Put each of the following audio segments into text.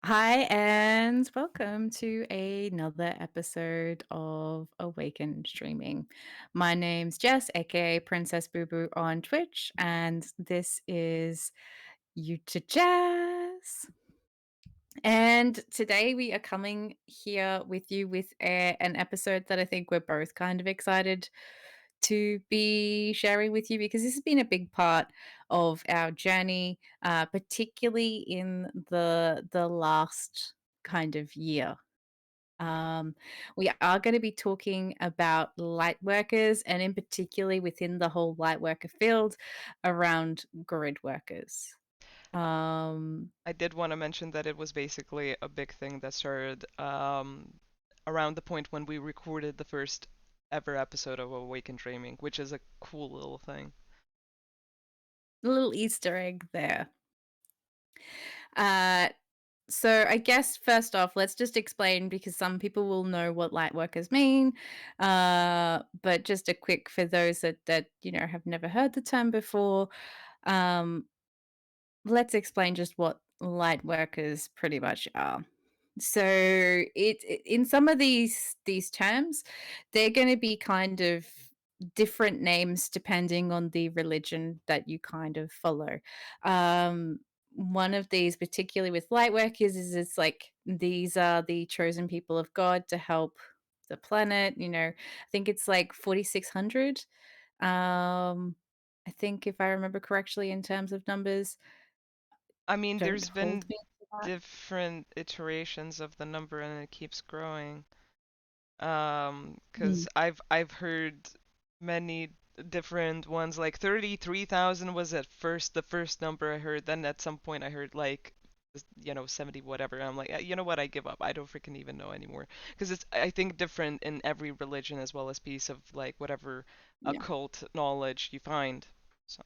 Hi, and welcome to another episode of Awaken Streaming. My name's Jess, aka Princess Boo Boo on Twitch, and this is You to Jazz. And today we are coming here with you with an episode that I think we're both kind of excited to be sharing with you because this has been a big part of our journey, particularly in the last kind of year. Um, we are going to be talking about light workers, and in particularly within the whole light worker field around grid workers. Um, I did want to mention that it was basically a big thing that started around the point when we recorded the first ever episode of Awaken Dreaming, which is a cool little thing. a little Easter egg there. Uh, So I guess first off, let's just explain because some people will know what light workers mean. But just a quick for those that have never heard the term before. Um, let's explain just what light workers pretty much are. So in some of these terms, they're going to be kind of different names depending on the religion that you kind of follow. Um, one of these, particularly with light workers, is it's like these are the chosen people of God to help the planet. I think it's like 4,600. I think if I remember correctly in terms of numbers, I mean, don't there's hold been me to that. different iterations of the number and it keeps growing. Mm. 'Cause I've heard many different ones, like 33,000 was at first the first number I heard, then at some point I heard like 70 whatever, and I'm like, you know what, I give up. I don't freaking even know anymore. Because it's, I think, different in every religion as well as piece of like whatever Yeah. occult knowledge you find. So,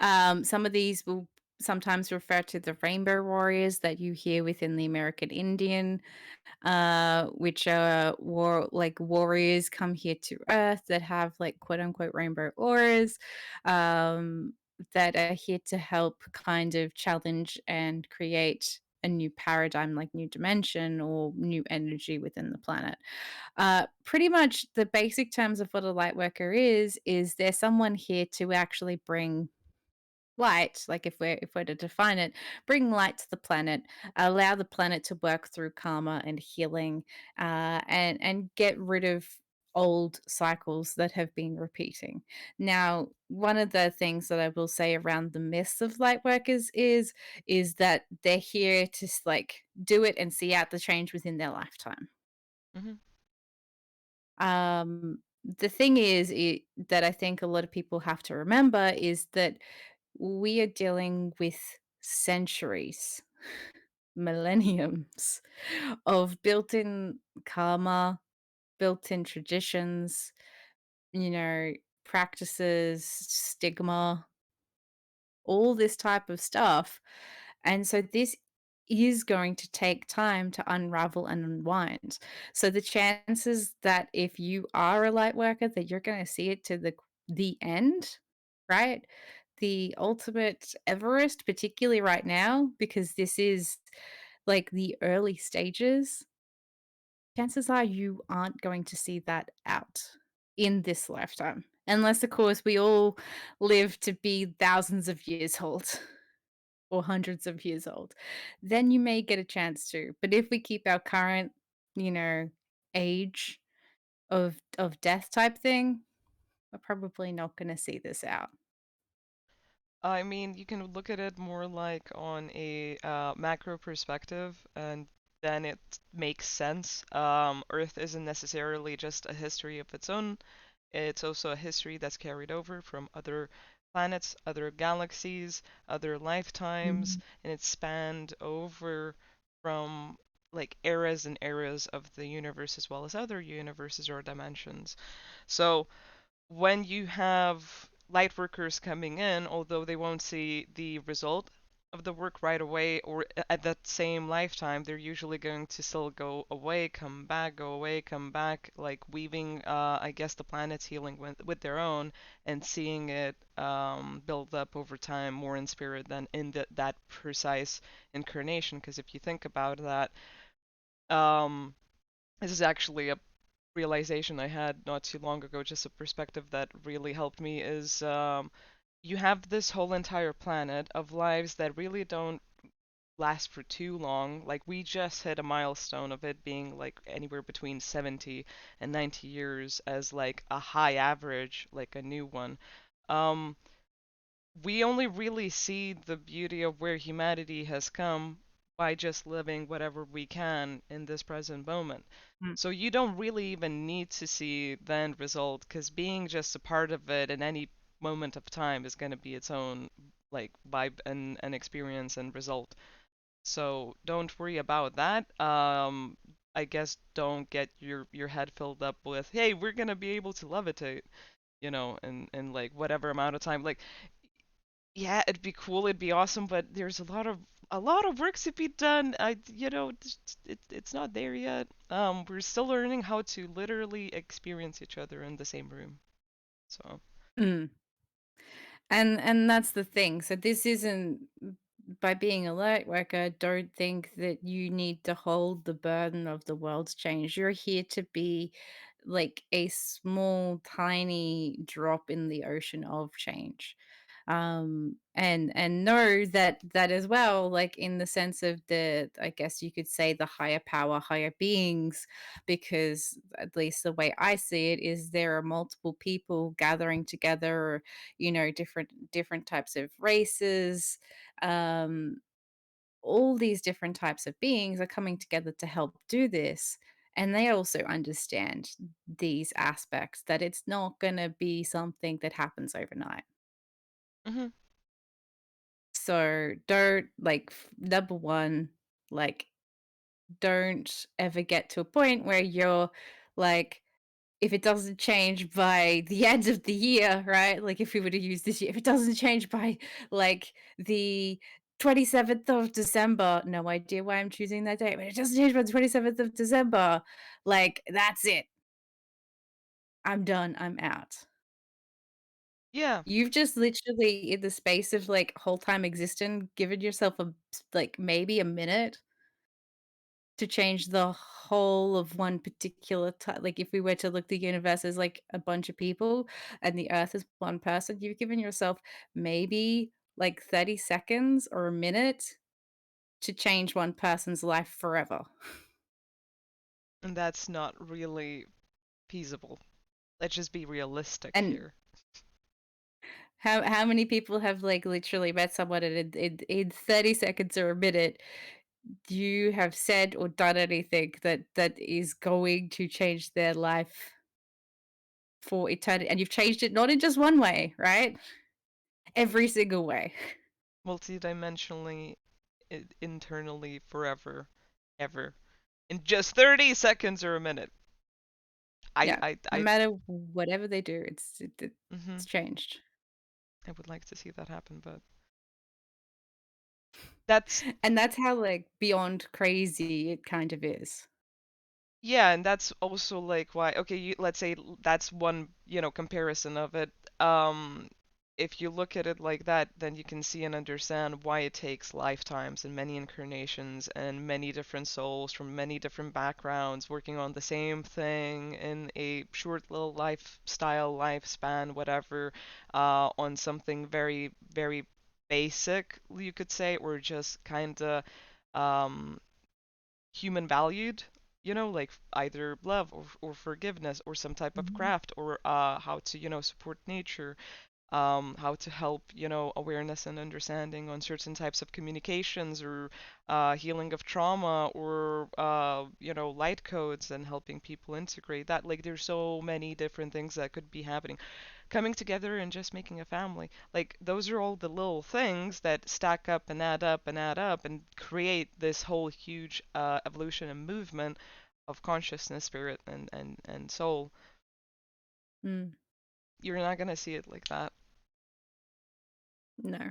Some of these will sometimes refer to the rainbow warriors that you hear within the American Indian, which are warriors come here to Earth that have like quote unquote rainbow auras, um, that are here to help kind of challenge and create a new paradigm, like new dimension or new energy within the planet. Pretty much the basic terms of what a light worker is there's someone here to actually bring light, like if we're to define it, bring light to the planet, allow the planet to work through karma and healing, and get rid of old cycles that have been repeating. Now, one of the things that I will say around the myths of light workers is that they're here to like do it and see out the change within their lifetime. hmm The thing is that I think a lot of people have to remember is that we are dealing with centuries, millenniums of built in karma, built in traditions, you know, practices, stigma, all this type of stuff. And so this is going to take time to unravel and unwind. So the chances that if you are a light worker that you're going to see it to the end, right? The ultimate Everest, particularly right now, because this is like the early stages, chances are you aren't going to see that out in this lifetime. Unless, of course, we all live to be thousands of years old or hundreds of years old. Then you may get a chance to. But if we keep our current, you know, age of death type thing, we're probably not going to see this out. I mean, you can look at it more like on a macro perspective, and then it makes sense. Earth isn't necessarily just a history of its own. It's also a history that's carried over from other planets, other galaxies, other lifetimes, Mhm. and it's spanned over from like eras and eras of the universe as well as other universes or dimensions. So when you have light workers coming in, although they won't see the result, of the work right away or at that same lifetime. They're usually going to still go away, come back, go away, come back, like weaving, I guess, the planet's healing with their own and seeing it build up over time more in spirit than in that precise incarnation. Because if you think about that, um, this is actually a realization I had not too long ago, just a perspective that really helped me is you have this whole entire planet of lives that really don't last for too long. Like we just hit a milestone of it being like anywhere between 70 and 90 years as like a high average, like a new one. Um, we only really see the beauty of where humanity has come by just living whatever we can in this present moment. Mm. So you don't really even need to see the end result because being just a part of it in any moment of time is going to be its own like vibe and experience and result. So don't worry about that. I guess don't get your head filled up with, hey, we're gonna be able to levitate, in like whatever amount of time. Like yeah, it'd be cool, it'd be awesome, but there's a lot of work to be done. It's not there yet. We're still learning how to literally experience each other in the same room. So, Mm. And that's the thing. So this isn't by being a light worker, don't think that you need to hold the burden of the world's change. You're here to be like a small, tiny drop in the ocean of change. And know that as well, like in the sense of the, I guess you could say, the higher power, higher beings, because at least the way I see it is there are multiple people gathering together, different types of races, um all these different types of beings are coming together to help do this, and they also understand these aspects, that it's not going to be something that happens overnight. hmm So don't number one, like, don't ever get to a point where you're like, if it doesn't change by the end of the year, right? Like if we were to use this year, if it doesn't change by like the 27th of December, no idea why I'm choosing that date, but it doesn't change by the 27th of December, like that's it. I'm done. I'm out. yeah, You've just literally, in the space of like whole time existing, given yourself like maybe a minute to change the whole of one particular time. Like, if we were to look the universe as, like, a bunch of people and the Earth is one person, you've given yourself maybe, like, 30 seconds or a minute to change one person's life forever. and that's not really feasible. Let's just be realistic And here. how many people have, like, literally met someone and in 30 seconds or a minute, you have said or done anything that is going to change their life for eternity, and you've changed it not in just one way, right? Every single way. Multidimensionally, internally, forever, ever, in just 30 seconds or a minute. I, Yeah. I, No I, matter whatever they do, hmm it's changed. I would like to see that happen, but that's And that's how, like, beyond crazy it kind of is. yeah, and that's also like why, okay, let's say that's one, comparison of it. Um, if you look at it like that, then you can see and understand why it takes lifetimes and many incarnations and many different souls from many different backgrounds working on the same thing in a short little lifespan, whatever, on something very, very basic, you could say, or just kind of um human valued, like either love or forgiveness or some type of Mhm. craft or how to, support nature, how to help, awareness and understanding on certain types of communications or healing of trauma or, light codes and helping people integrate that. Like there's so many different things that could be happening coming together and just making a family. Like those are all the little things that stack up and add up and add up and create this whole huge evolution and movement of consciousness, spirit, and soul. Mm, You're not gonna see it like that. no.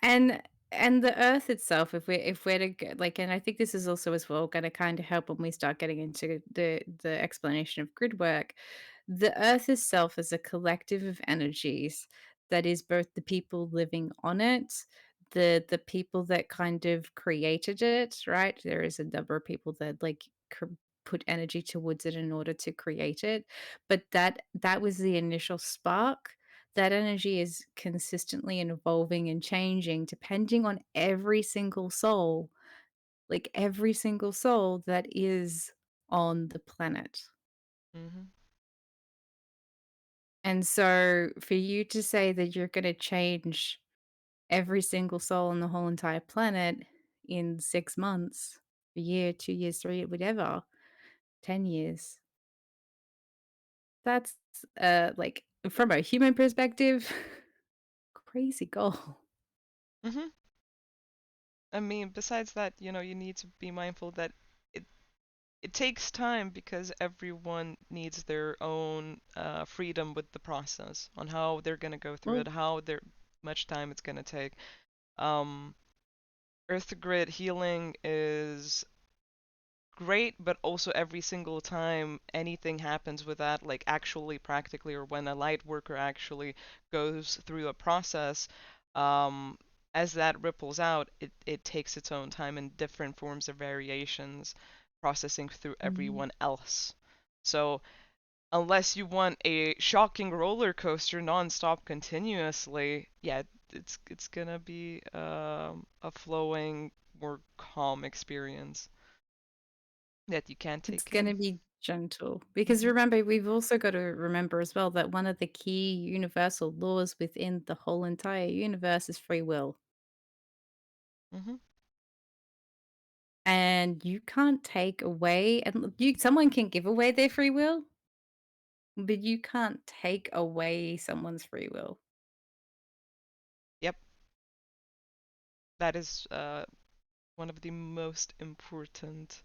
And And the earth itself, if we're to go, like, and I think this is also as well going to kind of help when we start getting into the explanation of grid work. The earth itself is a collective of energies that is both the people living on it, the people that kind of created it, right? There is a number of people that like put energy towards it in order to create it, but that was the initial spark. That energy is consistently evolving and changing depending on every single soul, like every single soul that is on the planet. Hmm. And so for you to say that you're going to change every single soul on the whole entire planet in 6 months, a year, 2 years, 3, whatever, 10 years, that's like from a human perspective, crazy goal. Hmm. I mean, besides that, you need to be mindful that it it takes time because everyone needs their own freedom with the process on how they're gonna go through Well, it, how their much time it's gonna take. Um, Earth grid healing is great, but also every single time anything happens with that, like actually practically, or when a light worker actually goes through a process, um, as that ripples out, it takes its own time in different forms of variations, processing through mhm. everyone else. So unless you want a shocking roller coaster nonstop continuously, yeah, it's gonna be a flowing, more calm experience that you can't It's take in. gonna be gentle, because Hmm. remember, we've also got to remember as well that one of the key universal laws within the whole entire universe is free will. Hmm. And you can't take away, and look, you someone can give away their free will, but you can't take away someone's free will. Yep, that is one of the most important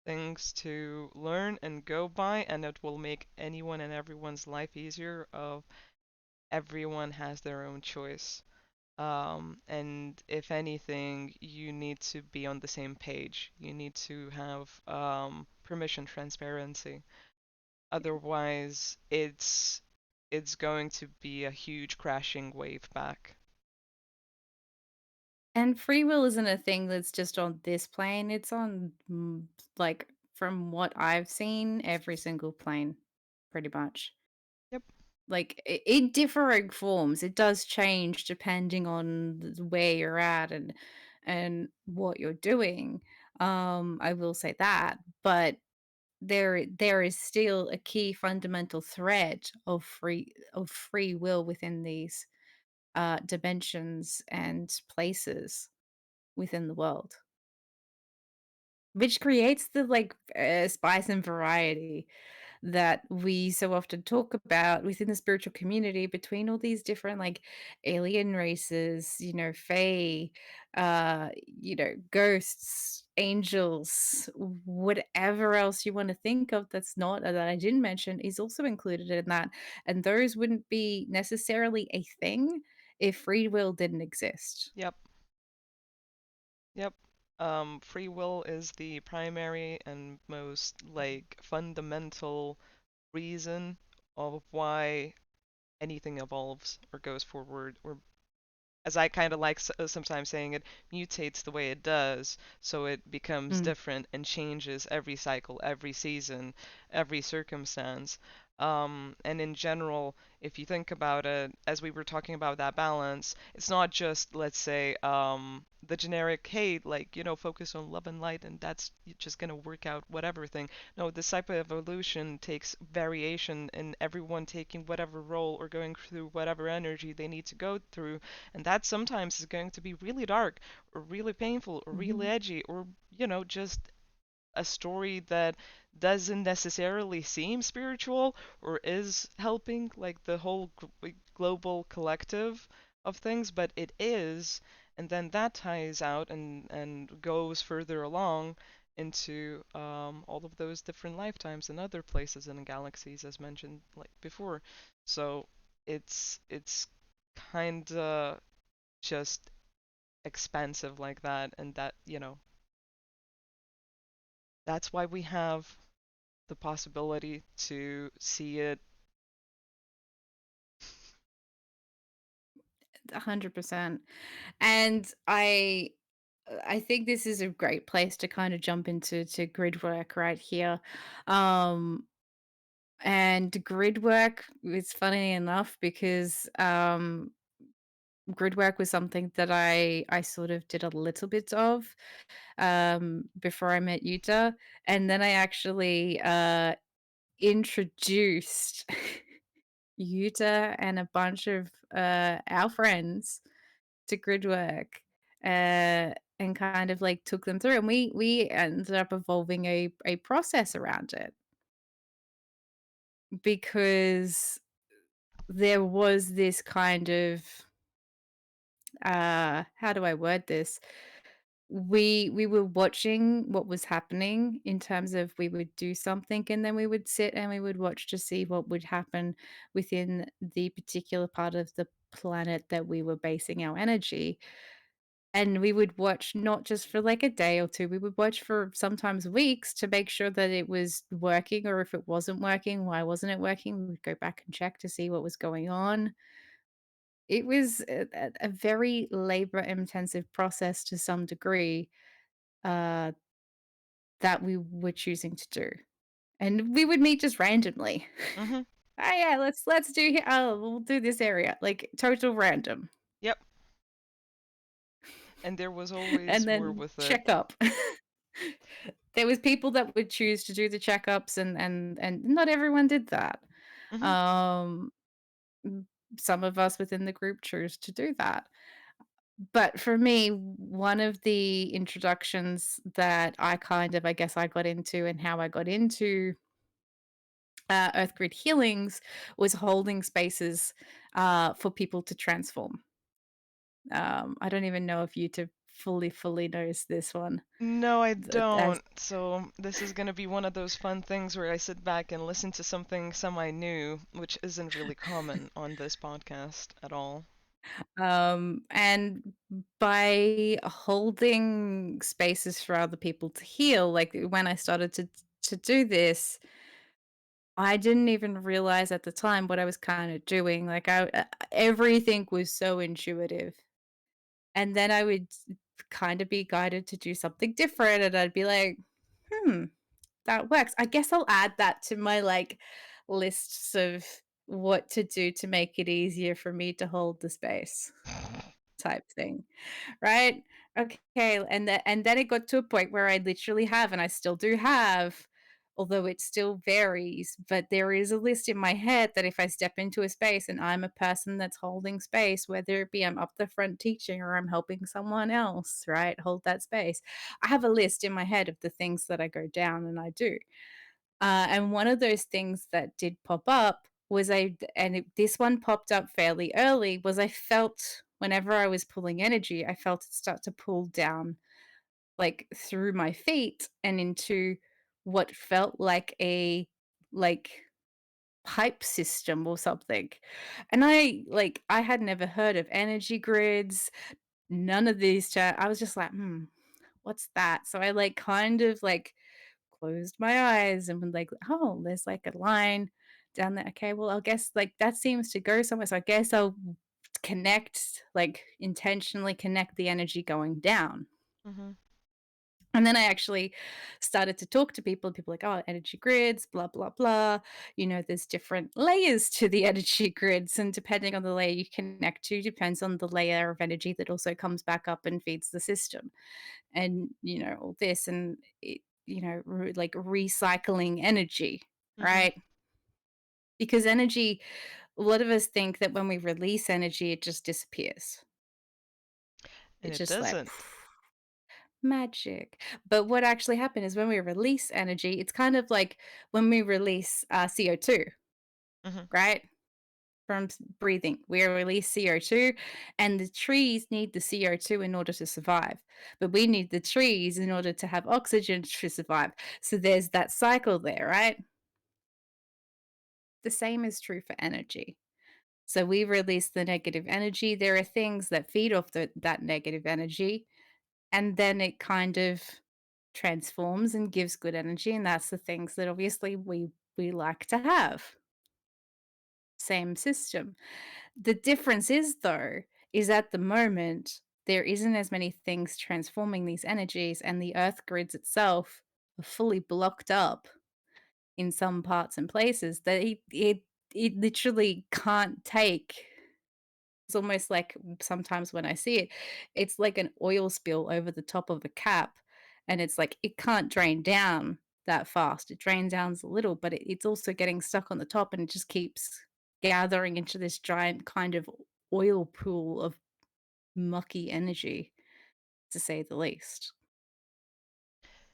things to learn and go by, and it will make anyone and everyone's life easier. Of everyone has their own choice. And if anything, you need to be on the same page. You need to have permission, transparency. Otherwise, it's going to be a huge crashing wave back. And free will isn't a thing that's just on this plane, it's on, like, from what I've seen, every single plane, pretty much. Yep. Like, in differing forms, it does change depending on where you're at and what you're doing. I will say that, but there is still a key fundamental thread of free will within these dimensions and places within the world, which creates the like spice and variety that we so often talk about within the spiritual community between all these different like alien races, fae, ghosts, angels, whatever else you want to think of that's not that I didn't mention is also included in that. And those wouldn't be necessarily a thing if free will didn't exist. Yep. Yep. Free will is the primary and most like fundamental reason of why anything evolves or goes forward, or as I kind of like sometimes saying it, mutates the way it does, so it becomes Mm. different and changes every cycle, every season, every circumstance. And in general, if you think about it, as we were talking about that balance, it's not just, let's say, the generic, hey, like, focus on love and light and that's just going to work out whatever thing. No, this type of evolution takes variation in everyone taking whatever role or going through whatever energy they need to go through, and that sometimes is going to be really dark or really painful or really Mhm. edgy, or, just a story that doesn't necessarily seem spiritual or is helping like the whole global collective of things, but it is. And then that ties out and goes further along into all of those different lifetimes and other places in the galaxies, as mentioned like before. So it's kind of just expansive like that, and that, that's why we have the possibility to see it. 100%. And I think this is a great place to kind of jump into grid work right here. Um and grid work is funny enough because grid work was something that I sort of did a little bit of before I met Yuta, and then I actually introduced Yuta and a bunch of our friends to grid work, and kind of like took them through, and we ended up evolving a process around it because there was this kind of how do I word this? We were watching what was happening in terms of we would do something and then we would sit and we would watch to see what would happen within the particular part of the planet that we were basing our energy. And we would watch not just for like a day or two, we would watch for sometimes weeks to make sure that it was working, or if it wasn't working, why wasn't it working? We would go back and check to see what was going on. It was a very labor intensive process to some degree, uh, that we were choosing to do. And we would meet just randomly. Hmm. "Oh, yeah, let's do here. Oh, we'll do this area." Like, total random. Yep. And there was always And more then with it. check up. There was people that would choose to do the checkups, and not everyone did that. Hmm. Um, m Some of us within the group chose to do that. But for me, one of the introductions that I kind of I guess I got into and how I got into, Earth Grid Healings was holding spaces, for people to transform. I don't even know if you to fully knows this one. No, I Th as don't. So this is gonna be one of those fun things where I sit back and listen to something semi-new, which isn't really common on this podcast at all. And by holding spaces for other people to heal, like, when I started to do this, I didn't even realize at the time what I was kinda doing, like, everything was so intuitive, and then I would kinda be guided to do something different, and I'd be like, "Hmm, that works. I guess I'll add that to my, like, lists of what to do to make it easier for me to hold the space," type thing. Right? Okay, and then it got to a point where I literally have, and I still do have, although it still varies, but there is a list in my head that if I step into a space and I'm a person that's holding space, whether it be I'm up the front teaching or I'm helping someone else, right, hold that space. I have a list in my head of the things that I go down and I do. And one of those things that did pop up was this one popped up fairly early, was I felt whenever I was pulling energy, I felt it start to pull down like through my feet and into what felt like a like pipe system or something. And I had never heard of energy grids, none of these I was just like, what's that? So I like kind of like closed my eyes and was like, "Oh, there's like a line down there. Okay, well, I guess like that seems to go somewhere. So I guess I'll connect, like intentionally connect the energy going down." Hmm. And then I actually started to talk to people. People like, "Oh, energy grids, blah blah blah." There's different layers to the energy grids, and depending on the layer you connect to, depends on the layer of energy that also comes back up and feeds the system, and all this and like recycling energy, Hmm. right? Because energy, a lot of us think that when we release energy it just disappears. And It's it just like doesn't. magic. But what actually happened is when we release energy, it's kind of like when we release CO2, Hmm. right, from breathing. We release CO2, and the trees need the CO2 in order to survive. But we need the trees in order to have oxygen to survive. So there's that cycle there, right? The same is true for energy. So we release the negative energy. There are things that feed off that negative energy, and then it kind of transforms and gives good energy, and that's the things that obviously we like to have. Same system. The difference is though, is at the moment there isn't as many things transforming these energies, and the earth grids itself are fully blocked up in some parts and places that it literally can't take. It's almost like sometimes when I see it, it's like an oil spill over the top of a cap, and it's like it can't drain down that fast. It drains down a little, but it's also getting stuck on the top, and it just keeps gathering into this giant kind of oil pool of mucky energy, to say the least.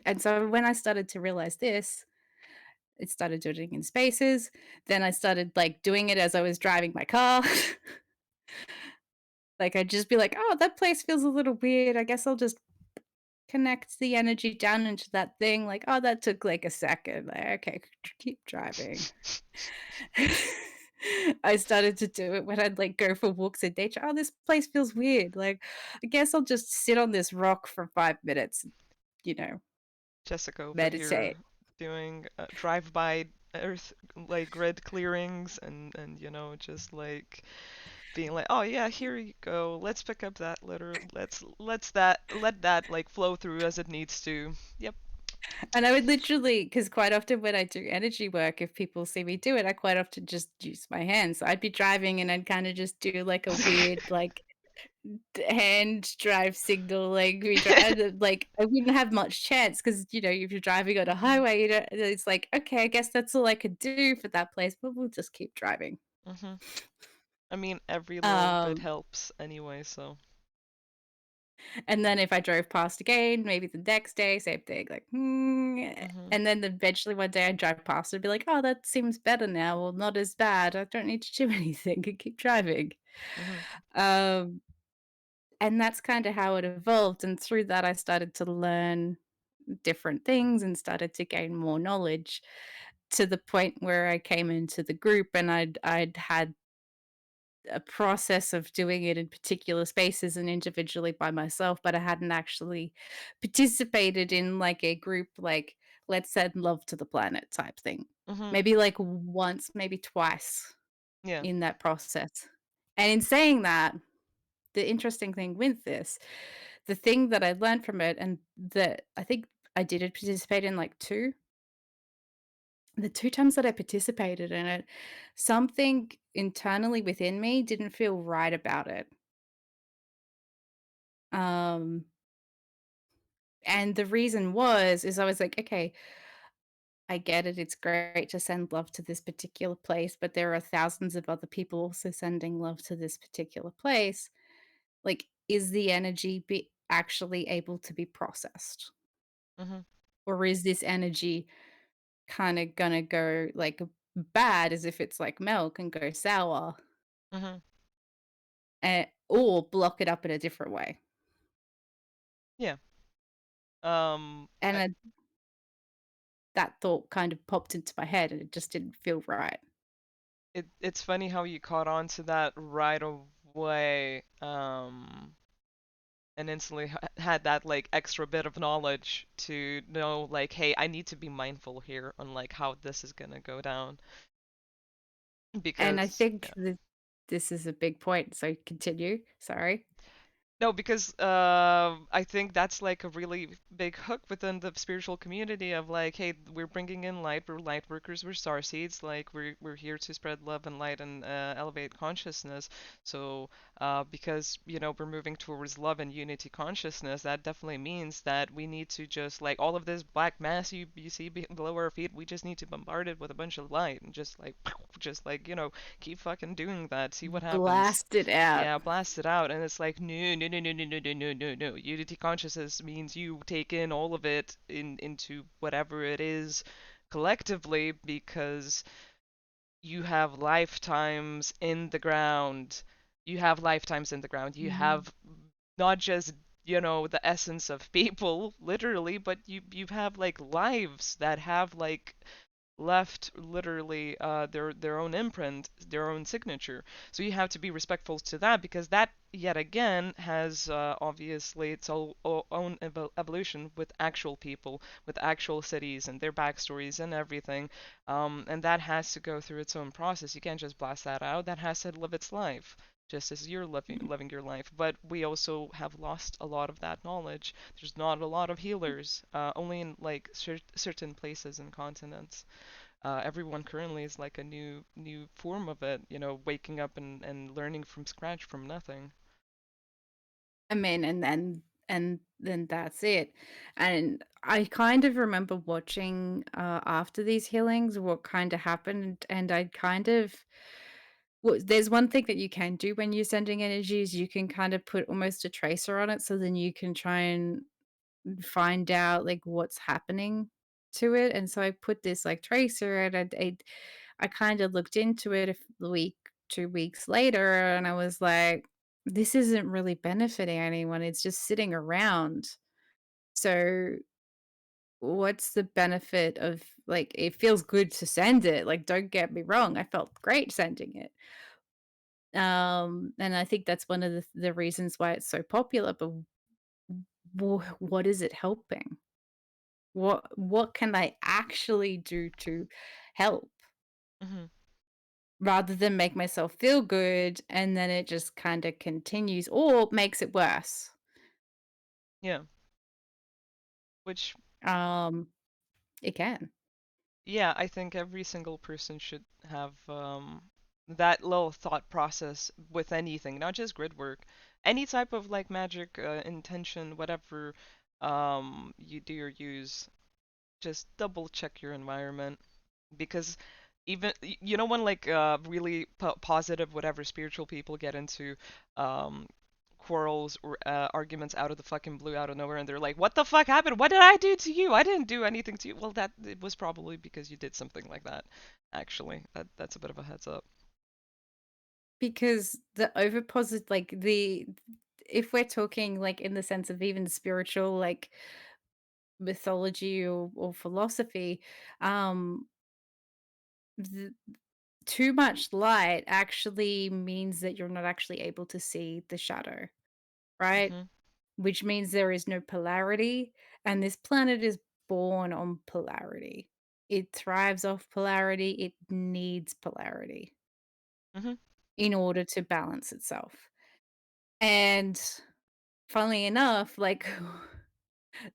And so when I started to realize this, it started doing it in spaces. Then I started like doing it as I was driving my car. Like I'd just be like, "Oh, that place feels a little weird. I guess I'll just connect the energy down into that thing." Like, "Oh, that took like a second." Like, okay, keep driving. I started to do it when I'd like go for walks in nature. "Oh, this place feels weird. Like, I guess I'll just sit on this rock for 5 minutes, and, you know, Jessica over here meditate." doing drive-by Earth like grid clearings and just like being like, oh yeah, here you go. Let's pick up that litter. Let that like flow through as it needs to. Yep. And I would literally, because quite often when I do energy work, if people see me do it, I quite often just use my hands. So I'd be driving and I'd kind of just do like a weird, like hand drive signal, like we drive, like I wouldn't have much chance because if you're driving on a highway, it's like okay, I guess that's all I could do for that place, but we'll just keep driving. hmm I mean, every little bit Um, helps anyway, so. And then if I drove past again, maybe the next day, same thing, like, hmm and then eventually one day I'd drive past and be like, "Oh, that seems better now, or not as bad. I don't need to do anything and keep driving." hmm Um, and that's kinda how it evolved, and through that, I started to learn different things and started to gain more knowledge to the point where I came into the group and I'd had a process of doing it in particular spaces and individually by myself, but I hadn't actually participated in like a group, like, let's send love to the planet type thing. hmm Maybe like once, maybe twice Yeah. in that process. And in saying that, the interesting thing with this, the thing that I learned from it, and that I think I did participate in like two, the two times that I participated in it, something internally within me didn't feel right about it. Um, and the reason is I was like, "Okay, I get it, it's great to send love to this particular place, but there are thousands of other people also sending love to this particular place. Like, is the energy be actually able to be processed? hmm Or is this energy kinda gonna go, like, bad as if it's like milk and go sour, hmm or block it up in a different way?" Yeah. And that thought kind of popped into my head, and it just didn't feel right. It's funny how you caught on to that right away, and instantly had that like extra bit of knowledge to know like, hey, I need to be mindful here on like how this is gonna go down And I because think yeah. that this is a big point, so continue, sorry. No, because I think that's like a really big hook within the spiritual community of like, hey, we're bringing in light. We're light workers. We're starseeds. Like we're here to spread love and light and elevate consciousness. So because we're moving towards love and unity consciousness, that definitely means that we need to just like all of this black mass you see below our feet. We just need to bombard it with a bunch of light and just like just like keep fucking doing that. See what happens. Blast it out. Yeah, blast it out, and it's like no, no, no, no, no, no, no, no, no, no. Unity consciousness means you take in all of it into whatever it is collectively because you have lifetimes in the ground. You have lifetimes in the ground. You Mhm. have not just the essence of people literally, but you have like lives that have like left literally their own imprint, their own signature. So you have to be respectful to that, because that yet again has obviously its own evolution with actual people, with actual cities and their backstories and everything. And that has to go through its own process. You can't just blast that out. That has to live its life, just as you're living your life. But we also have lost a lot of that knowledge. There's not a lot of healers, only in like certain places and continents. Everyone currently is like a new form of it, waking up and learning from scratch from nothing. I mean, and then that's it. And I kind of remember watching after these healings what kind of happened, and I kind of well, there's one thing that you can do when you're sending energies, you can kind of put almost a tracer on it so then you can try and find out like what's happening to it. And so I put this like tracer and I kind of looked into it a week, 2 weeks later, and I was like, this isn't really benefiting anyone. It's just sitting around. So what's the benefit of like it feels good to send it. Like, don't get me wrong. I felt great sending it. And I think that's one of the reasons why it's so popular, but what is it helping? What can I actually do to help Hmm. rather than make myself feel good and then it just kind of continues or makes it worse? Yeah, which, Um, it can. yeah, I think every single person should have that little thought process with anything, not just grid work, any type of like magic, intention, whatever you do or use. Just double check your environment, because even when like really positive whatever spiritual people get into um quarrels or arguments out of the fucking blue, out of nowhere, and they're like, what the fuck happened? What did I do to you? I didn't do anything to you. Well, that it was probably because you did something like that. Actually, that's a bit of a heads up. Because the overposit like the if we're talking like in the sense of even spiritual like mythology or philosophy, um th- too much light actually means that you're not actually able to see the shadow, right? Mhm. Which means there is no polarity, and this planet is born on polarity. It thrives off polarity, it needs polarity Mhm. in order to balance itself. And funnily enough, like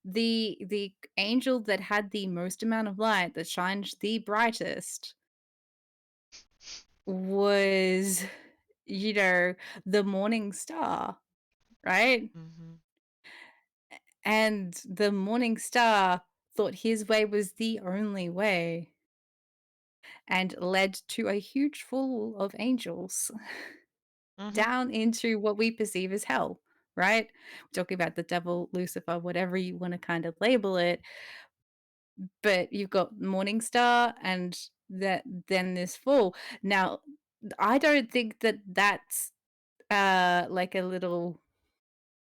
the angel that had the most amount of light that shines the brightest was, you know, the morning star, right? Mhm. And the morning star thought his way was the only way and led to a huge fall of angels Mhm. down into what we perceive as hell, right? We're talking about the devil, Lucifer, whatever you want to kind of label it. But you've got morning star and that then this fall. Now, I don't think that that's like a little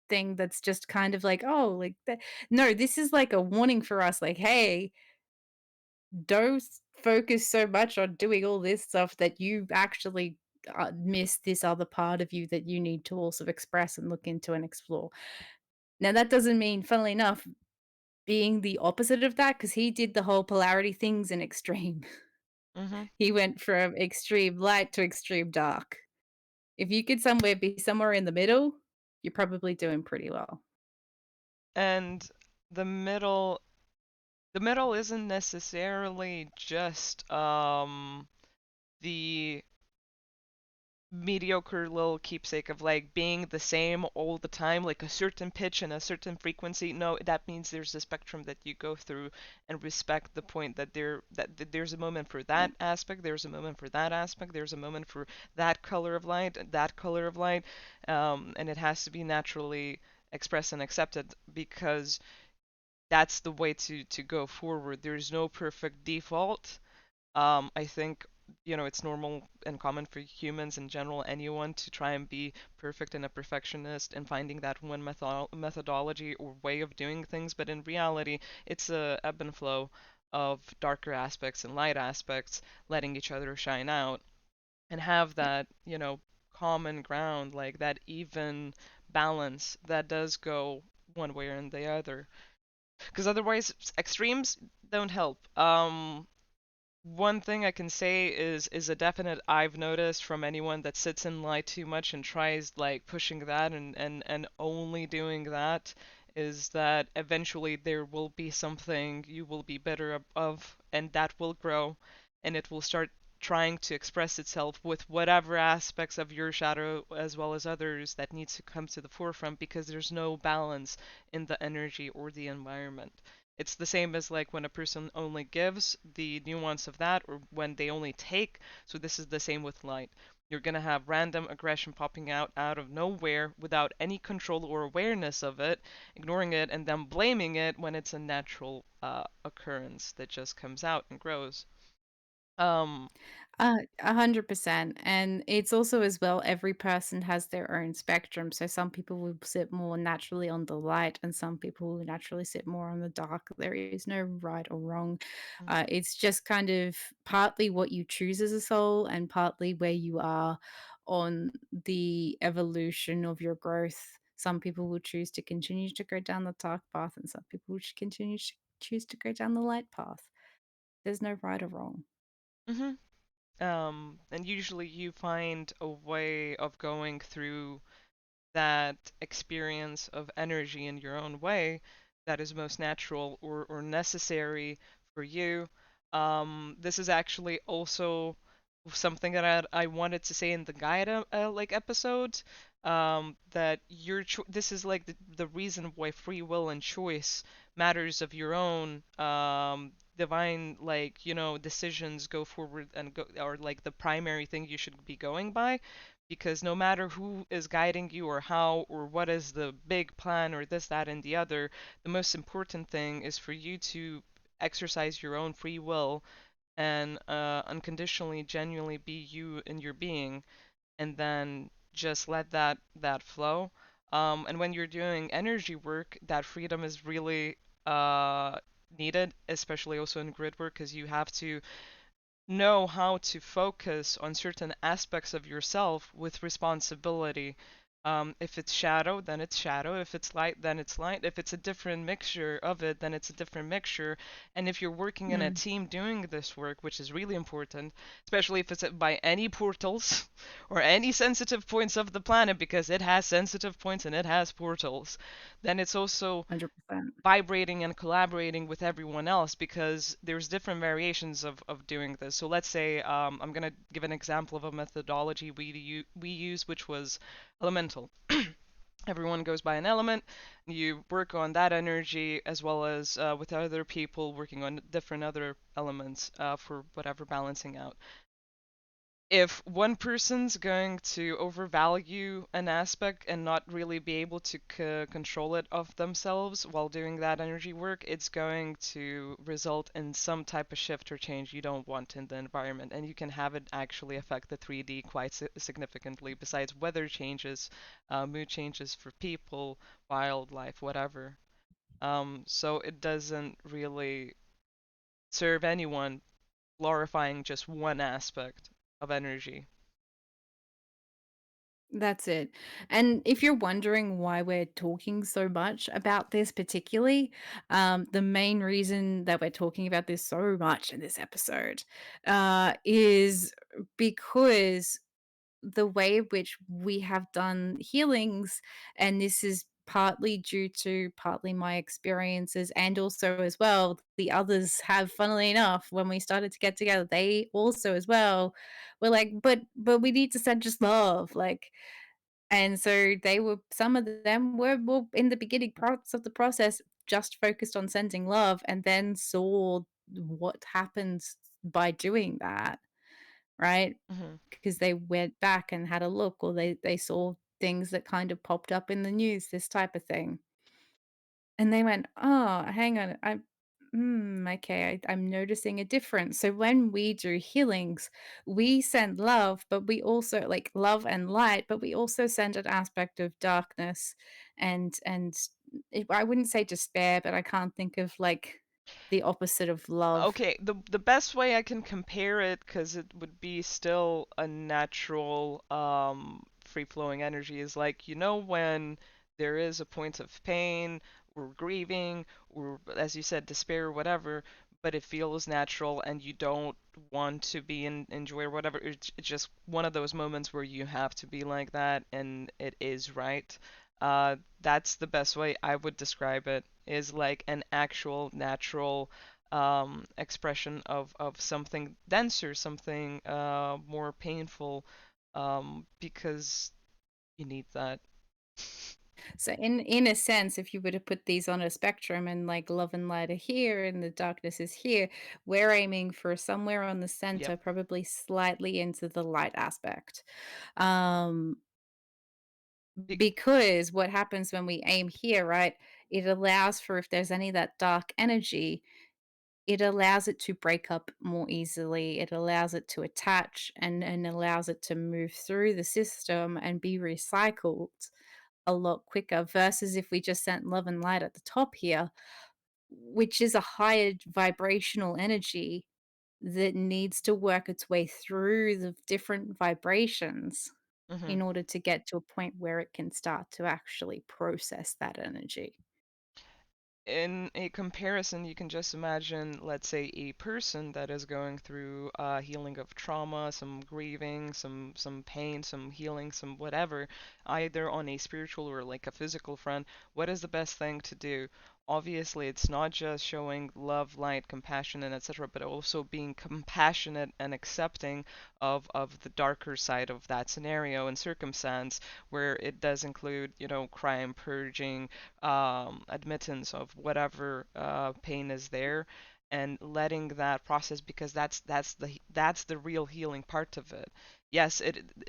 thing that's just kind of like, oh, like that. No, this is like a warning for us, like, hey, don't focus so much on doing all this stuff that you actually miss this other part of you that you need to also express and look into and explore. Now, that doesn't mean, funnily enough, being the opposite of that, because he did the whole polarity things in extreme. Mhm. He went from extreme light to extreme dark. If you could somewhere be somewhere in the middle, you're probably doing pretty well. And the middle the middle isn't necessarily just the mediocre little keepsake of like being the same all the time, like a certain pitch and a certain frequency. No, that means there's a spectrum that you go through, and respect the point that there's a moment for that aspect, there's a moment for that aspect, there's a moment for that color of light and that color of light, and it has to be naturally expressed and accepted, because that's the way to go forward. There's no perfect default. I think, it's normal and common for humans in general, anyone, to try and be perfect and a perfectionist and finding that one methodology or way of doing things. But in reality, it's a ebb and flow. of darker aspects and light aspects, letting each other shine out and have that, common ground, like that even balance that does go one way or the other. Because otherwise, extremes don't help. One thing I can say is a definite I've noticed from anyone that sits in light too much and tries like pushing that and only doing that is that eventually there will be something you will be better of, and that will grow and it will start trying to express itself with whatever aspects of your shadow as well as others that needs to come to the forefront because there's no balance in the energy or the environment. It's the same as like when a person only gives, the nuance of that, or when they only take. So this is the same with light. You're gonna have random aggression popping out of nowhere without any control or awareness of it, ignoring it and then blaming it when it's a natural occurrence that just comes out and grows. Um, 100%. And it's also as well, every person has their own spectrum. So some people will sit more naturally on the light, and some people will naturally sit more on the dark. There is no right or wrong. mm, It's just kind of partly what you choose as a soul, and partly where you are on the evolution of your growth. Some people will choose to continue to go down the dark path, and some people will continue to choose to go down the light path. There's no right or wrong. mhm. And usually you find a way of going through that experience of energy in your own way that is most natural or necessary for you. This is actually also something that I wanted to say in the Gaia like episode. That this is like the reason why free will and choice matters of your own divine like decisions go forward and go are like the primary thing you should be going by because no matter who is guiding you or how or what is the big plan or this, that, and the other, the most important thing is for you to exercise your own free will and unconditionally, genuinely be you in your being, and then just let that flow. And when you're doing energy work, that freedom is really uh, needed, especially also in grid work, because you have to know how to focus on certain aspects of yourself with responsibility. If it's shadow, then it's shadow. If it's light, then it's light. If it's a different mixture of it, then it's a different mixture. And if you're working in a Mm, team doing this work, which is really important, especially if it's by any portals or any sensitive points of the planet, because it has sensitive points and it has portals, then it's also 100%. vibrating and collaborating with everyone else because there's different variations of doing this. So let's say I'm going to give an example of a methodology we use, which was elemental. Everyone goes by an element. You work on that energy as well as with other people working on different other elements for whatever balancing out. If one person's going to overvalue an aspect and not really be able to control it of themselves while doing that energy work, it's going to result in some type of shift or change you don't want in the environment. And you can have it actually affect the 3D quite significantly, besides weather changes, mood changes for people, wildlife, whatever. So it doesn't really serve anyone glorifying just one aspect of energy. That's it. And if you're wondering why we're talking so much about this particularly, the main reason that we're talking about this so much in this episode is because the way in which we have done healings, and this is partly due to partly my experiences, and also as well the others have, funnily enough, when we started to get together, they also as well were like, but we need to send just love, like, and so they were, some of them were in the beginning parts of the process just focused on sending love, and then saw what happens by doing that, right? Mhm. Because they went back and had a look, or they saw things that kind of popped up in the news, this type of thing. And they went, "Oh, hang on, okay, I'm noticing a difference." So when we do healings, we send love, but we also like love and light, but we also send an aspect of darkness, and I wouldn't say despair, but I can't think of like. The opposite of love. Okay, the best way I can compare it, because it would be still a natural free flowing energy, is like, when there is a point of pain or grieving or, as you said, despair or whatever, but it feels natural and you don't want to be in joy or whatever. It's just one of those moments where you have to be like that and it is right. That's the best way I would describe it, is like an actual natural expression of something denser, something more painful, because you need that. So in a sense, if you were to put these on a spectrum and like love and light are here and the darkness is here, we're aiming for somewhere on the Yep. center, probably slightly into the light aspect. Um Be- because what happens when we aim here, right? It allows for if there's any of that dark energy, it allows it to break up more easily. It allows it to attach and allows it to move through the system and be recycled a lot quicker versus if we just sent love and light at the top here, which is a higher vibrational energy that needs to work its way through the different vibrations mhm. in order to get to a point where it can start to actually process that energy. In a comparison, you can just imagine, let's say, a person that is going through healing of trauma, some grieving, some pain, some healing, some whatever, either on a spiritual or like a physical front. What is the best thing to do? Obviously, it's not just showing love, light, compassion, and etc., but also being compassionate and accepting of the darker side of that scenario and circumstance, where it does include, crime, purging, admittance of whatever pain is there, and letting that process, because that's the real healing part of it. Yes,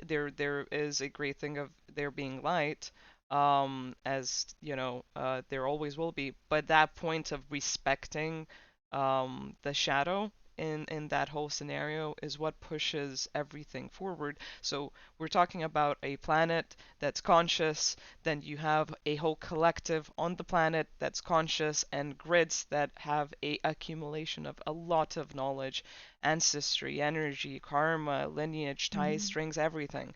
there is a great thing of there being light, as there always will be, but that point of respecting the shadow in that whole scenario is what pushes everything forward. So we're talking about a planet that's conscious, then you have a whole collective on the planet that's conscious, and grids that have a accumulation of a lot of knowledge, ancestry, energy, karma, lineage, ties, Mhm. strings, everything.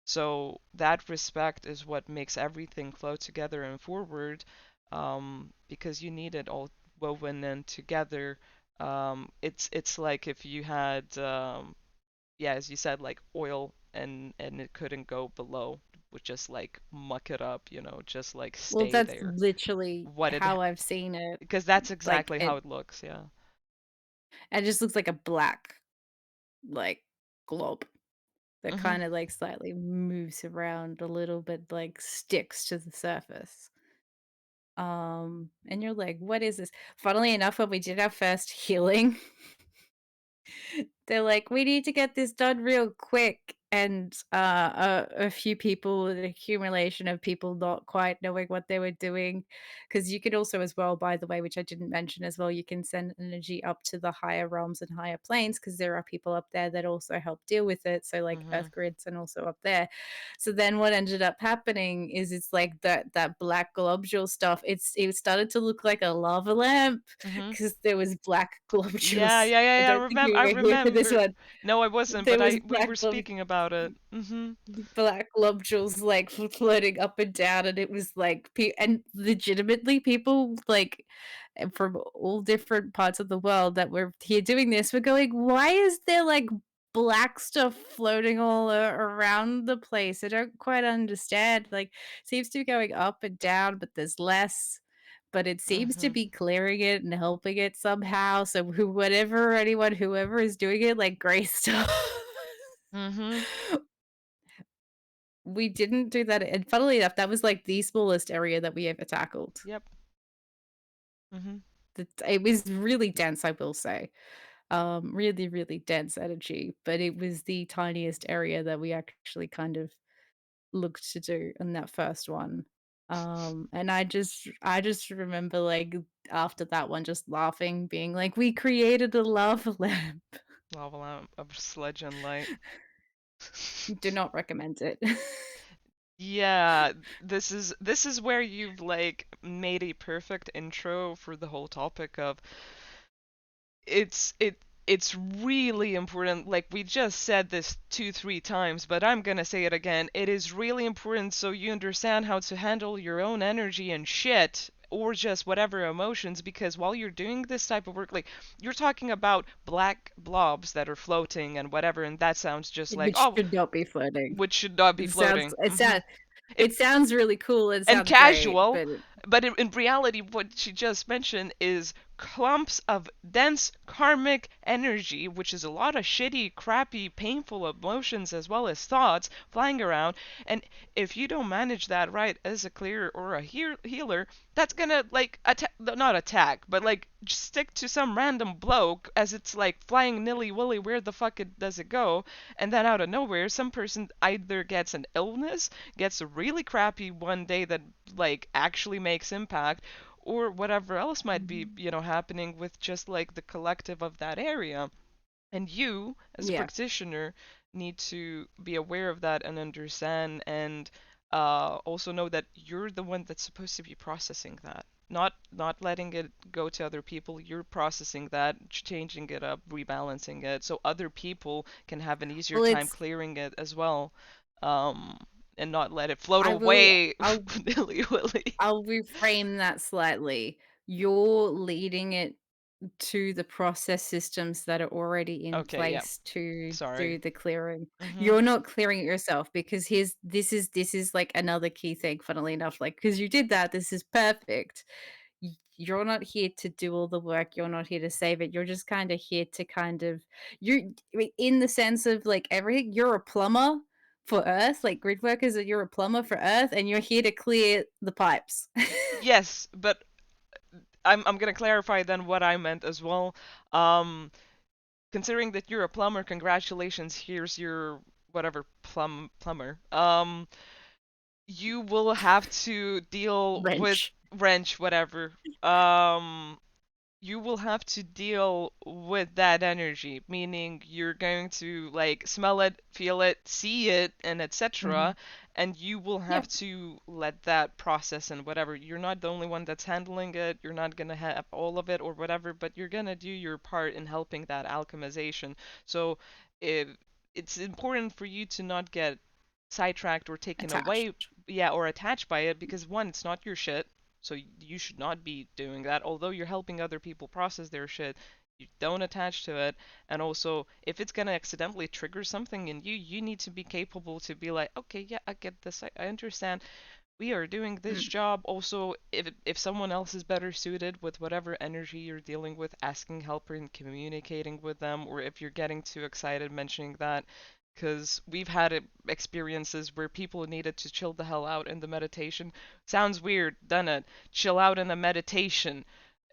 So that respect is what makes everything flow together and forward, because you need it all woven in together. It's like if you had, yeah, as you said, like oil, and it couldn't go below, would just like muck it up, just like Well, stay that's there. literally What it, how I've seen it. because that's Like, exactly how it it looks. Yeah. it just looks like a black, like, glob that Mhm. kinda, like, slightly moves around a little bit, like, sticks to the surface. And you're like, "What is this?" Funnily enough, when we did our first healing they're like, "We need to get this done real quick," and, a few people, an accumulation of people not quite knowing what they were doing, because you could also as well, by the way, which I didn't mention as well, you can send energy up to the higher realms and higher planes, because there are people up there that also help deal with it, so, like, Mhm. Earth grids and also up there. So then what ended up happening is it's like that black globule stuff, it started to look like a lava lamp Mhm. because there was black Yeah, globules. yeah, yeah, I yeah. I don't think remember. you I were here for this remember. one. No, I wasn't, There but was we were black speaking about it. Mhm. globules, like, floating up and down, and it was, like, and legitimately, people, like, from all different parts of the world that were here doing this were going, "Why is there, like, black stuff floating all around the place? I don't quite understand." Like, seems to be going up and down, but there's less, but it seems to Mhm. be clearing it and helping it somehow, so whoever is doing it, like, gray stuff. Mhm. We didn't do that, and funnily enough, that was, like, the smallest area that we ever tackled. Yep. Mhm. It was really dense, I will say. Really, really dense energy, but it was the tiniest area that we actually kind of looked to do in that first one. And I just remember, like, after that one, just laughing, being like, "We created a lava lamp." Lava lamp of sludge and light. Do not recommend it. Yeah, this is where you've like made a perfect intro for the whole topic of it's it it's really important. Like we just said this 2 3 times, but I'm gonna say it again. It is really important so you understand how to handle your own energy and shit, or just whatever emotions, because while you're doing this type of work, like you're talking about black blobs that are floating and whatever, and that sounds just like, Which oh, should not be floating. which should not be It sounds floating. it sounds It it sounds really cool, it and sounds great, casual, but but in reality, what she just mentioned is clumps of dense karmic energy, which is a lot of shitty, crappy, painful emotions as well as thoughts flying around. And if you don't manage that right as a clearer or a healer, that's gonna like not attack, but like just stick to some random bloke as it's like flying nilly willy. Where the fuck does it go? And then out of nowhere, some person either gets an illness, gets a really crappy one day that like actually makes impact, or whatever else might be, Mhm. happening with just like the collective of that area. And you, as a Yeah. practitioner, need to be aware of that and understand, and also know that you're the one that's supposed to be processing that. Not letting it go to other people. You're processing that, changing it up, rebalancing it, so other people can have an easier Well, time it's clearing it as well, um, and not let it float I will away I'll nilly willy. I'll reframe that slightly. You're leading it to the process systems that are already in Okay, yeah. place to do Sorry. the clearing. Mhm. You're not clearing it yourself because here's this is like another key thing, funnily enough, like because you did that, this is perfect. You're not here to do all the work. You're not here to save it. You're just kind of here to kind of in the sense of like everything. You're a plumber for Earth, like grid workers. You're a plumber for Earth, and you're here to clear the pipes. Yes, but I'm gonna clarify then what I meant as well. Um, Considering that you're a plumber, congratulations. Here's your whatever plumber. You will have to deal with Wrench. wrench, whatever. Um, you will have to deal with that energy, meaning you're going to like smell it, feel it, see it, and Hmm. etc. And you will Yeah. have to let that process and whatever. You're not the only one that's handling it. You're not gonna have all of it or whatever, but you're gonna do your part in helping that alchemization. So, if it's important for you to not get sidetracked or taken away, Attached. yeah, or attached by it, because one, it's not your shit, so you should not be doing that. Although you're helping other people process their shit, you don't attach to it. And also, if it's gonna accidentally trigger something in you, you need to be capable to be like, okay, yeah, I get this. I understand. We are doing this Mm. job. Also, if someone else is better suited with whatever energy you're dealing with, asking help and communicating with them, or if you're getting too excited mentioning that, because we've had experiences where people needed to chill the hell out in the meditation. Sounds weird, doesn't it? Chill out in a meditation.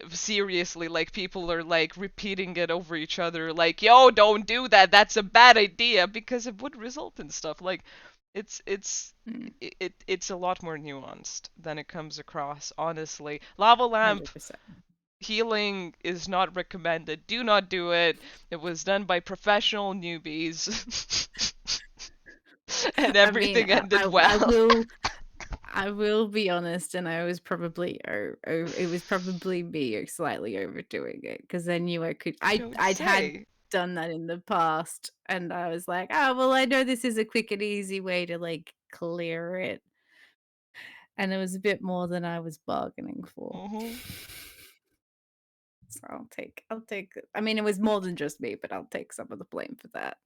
Seriously, like people are like repeating it over each other, like, yo, don't do that. That's a bad idea, because it would result in stuff like it's it's Mm. it's a lot more nuanced than it comes across, honestly. Lava lamp 100%. healing is not recommended. Do not do it. It was done by professional newbies. And I mean, everything ended I well. I will be honest, and I was probably it was probably me slightly overdoing it because I knew I could. You don't I'd had say. done that in the past, and I was like, oh well, I know this is a quick and easy way to like clear it, and it was a bit more than I was bargaining for. Mhm. So I'll take. I mean, it was more than just me, but I'll take some of the blame for that.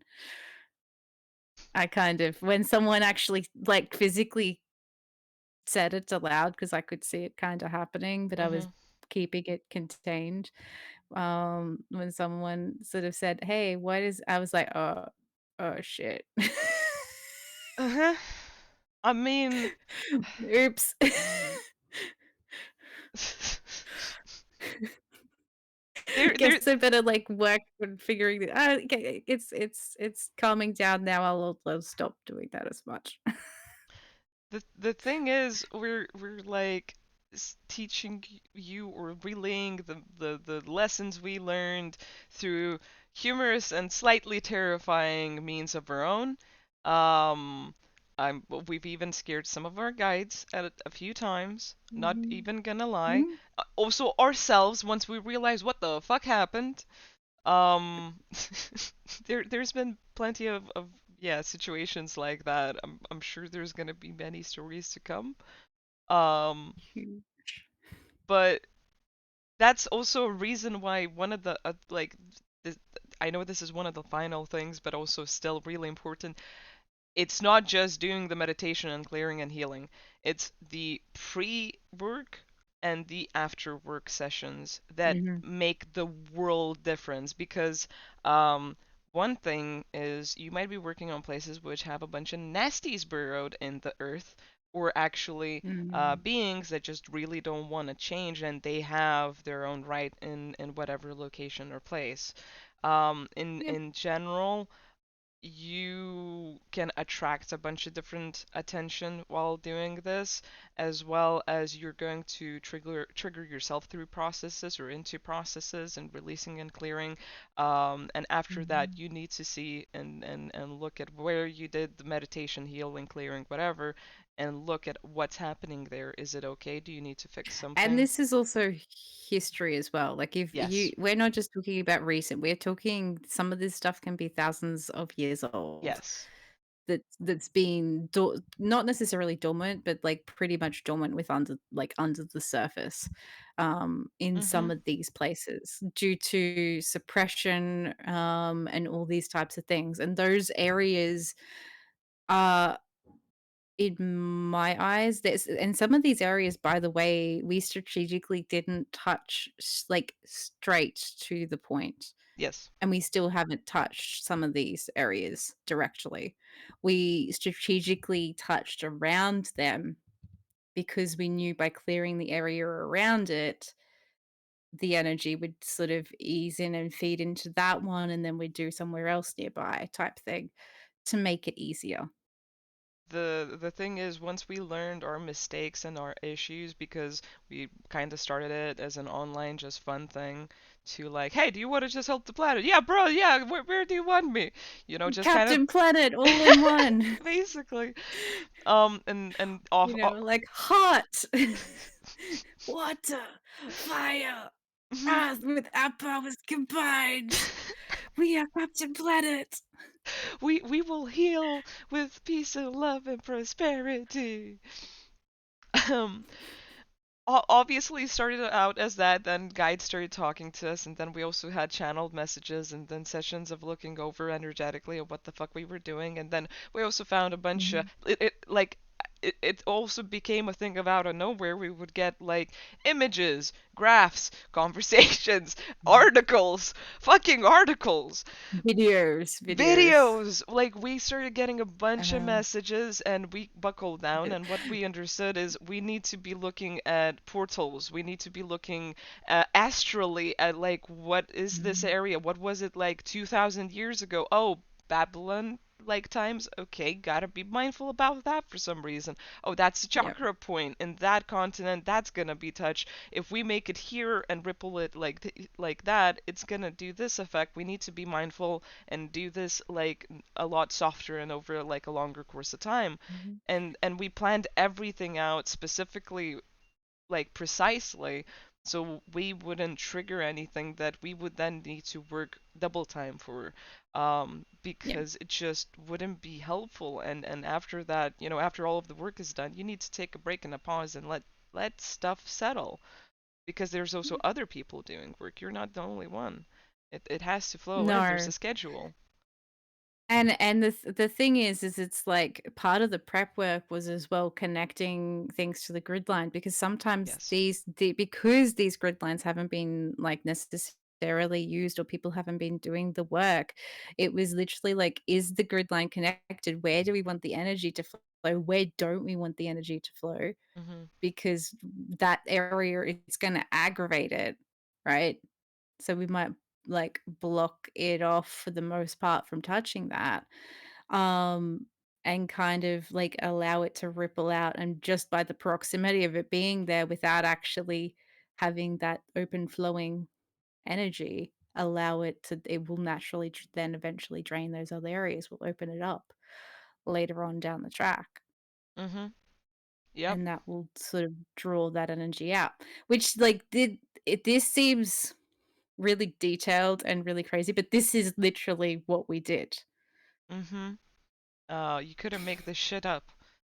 I kind of when someone actually like physically said it aloud because I could see it kinda happening, but I was Mhm. keeping it contained. When someone sort of said, "Hey, what is" I was like, "Oh, oh, shit." Uh-huh. I mean, Oops. there Guess I better, like, work on figuring it okay, it's calming down now, I'll stop doing that as much. the thing is, we're like teaching you or relaying the lessons we learned through humorous and slightly terrifying means of our own. Um, we've even scared some of our guides at a few times. Not Mhm. even gonna lie. Mhm. Also ourselves once we realize what the fuck happened. Um, there's been plenty of yeah situations like that. I'm sure there's gonna be many stories to come. Um, Huge. but that's also a reason why one of the this, I know this is one of the final things, but also still really important. It's not just doing the meditation and clearing and healing. It's the pre-work and the after-work sessions that Mhm. make the world difference because um, one thing is you might be working on places which have a bunch of nasties burrowed in the earth or actually Mhm. beings that just really don't want to change and they have their own right in whatever location or place. Yep. In general, you can attract a bunch of different attention while doing this, as well as you're going to trigger yourself through processes or into processes and releasing and clearing. And after that, Mhm. you need to see and look at where you did the meditation, healing, clearing, whatever, and look at what's happening there. Is it okay? Do you need to fix And something? this is also history as well. Like if Yes. we're not just talking about recent, we're talking some of this stuff can be thousands of years old. Yes. That's been not necessarily dormant, but like pretty much dormant with under the surface, in some Mhm. of these places due to suppression, and all these types of things. And those areas are, in my eyes, there's and some of these areas, by the way, we strategically didn't touch like straight to the point, Yes. and we still haven't touched some of these areas directly. We strategically touched around them because we knew by clearing the area around it, the energy would sort of ease in and feed into that one, and then we'd do somewhere else nearby type thing to make it easier. The thing is, once we learned our mistakes and our issues, because we kind of started it as an online just fun thing to like, hey, do you want to just help the planet? Yeah, bro, yeah, where do you want me? You know, just kind of Captain Planet all in one. basically. And You know, like hot, water, fire, earth with our powers combined. We are Captain Planet. we will heal with peace and love and prosperity. Um, obviously started out as that, then guides started talking to us, and then we also had channeled messages and then sessions of looking over energetically at what the fuck we were doing, and then we also found a bunch of Mhm. it also became a thing of out of nowhere. We would get like images, graphs, conversations, Mhm. articles, fucking articles, Videos. videos. Like we started getting a bunch of Uh, messages and we buckled down, the and what we understood is we need to be looking at portals. We need to be looking astrally at like what is this Mhm. area? What was it like 2000 years ago? Oh, Babylon like times. Okay, gotta be mindful about that for some reason. Oh, that's a Yep. chakra point in that continent. That's gonna be touched. If we make it here and ripple it like that, it's gonna do this effect. We need to be mindful and do this like a lot softer and over like a longer course of time. Mhm. And we planned everything out specifically, like precisely, so we wouldn't trigger anything that we would then need to work double time for, Yeah. because it just wouldn't be helpful. And after that, you know, after all of the work is done, you need to take a break and a pause and let stuff settle, because there's also other people doing work. You're not the only one. It has to flow in. There's No. a schedule. And the thing is it's like part of the prep work was as well connecting things to the grid line because sometimes Yes. because these grid lines haven't been like necessarily used or people haven't been doing the work, it was literally like, is the grid line connected? Where do we want the energy to flow? Where don't we want the energy to flow? Mhm. Because that area is going to aggravate it, right? So we might like block it off for the most part from touching that. Um and kind of like allow it to ripple out, and just by the proximity of it being there without actually having that open flowing energy, allow it to, it will naturally then eventually drain those other areas, will open it up later on down the track, Mhm. Yep. and that will sort of draw that energy out, which like did it, this seems really detailed and really crazy, but this is literally what we did. Mm-hmm. You couldn't make this shit up